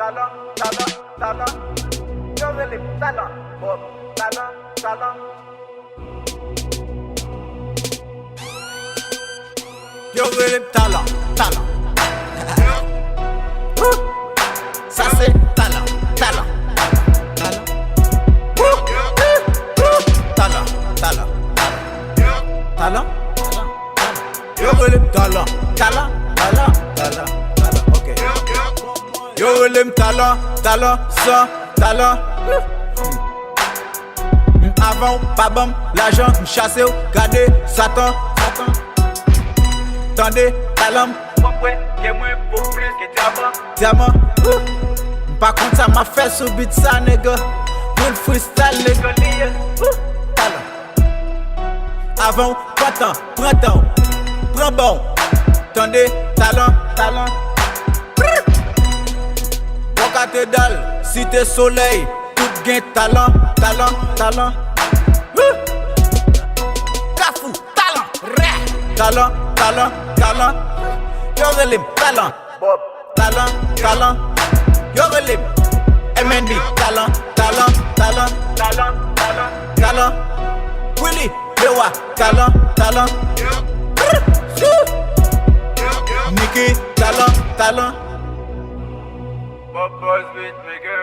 talent, yo really talent, Bob, talent. Yo really talent. Ça c'est talent. Talent. Yo really talent. Ok. Yo really talent, sans talent. Avant, pas bon, l'argent, chassé, gardé, Satan. Tendez, talent. Ouais, que moi pour plus que diamant. Par contre, ça m'a fait subir ça, nègre. Pour le freestyle, nègre. Talent. Avant, printemps, prends bon. Tendez, talent. Cathédrale, cité soleil, tout gain talent. Kafou, talent. Yo relève talent. Bob, talent. Yo relève MND, talent. Willy, Lewa, talent. Nicky, talent. Bob Boys beat, nigga.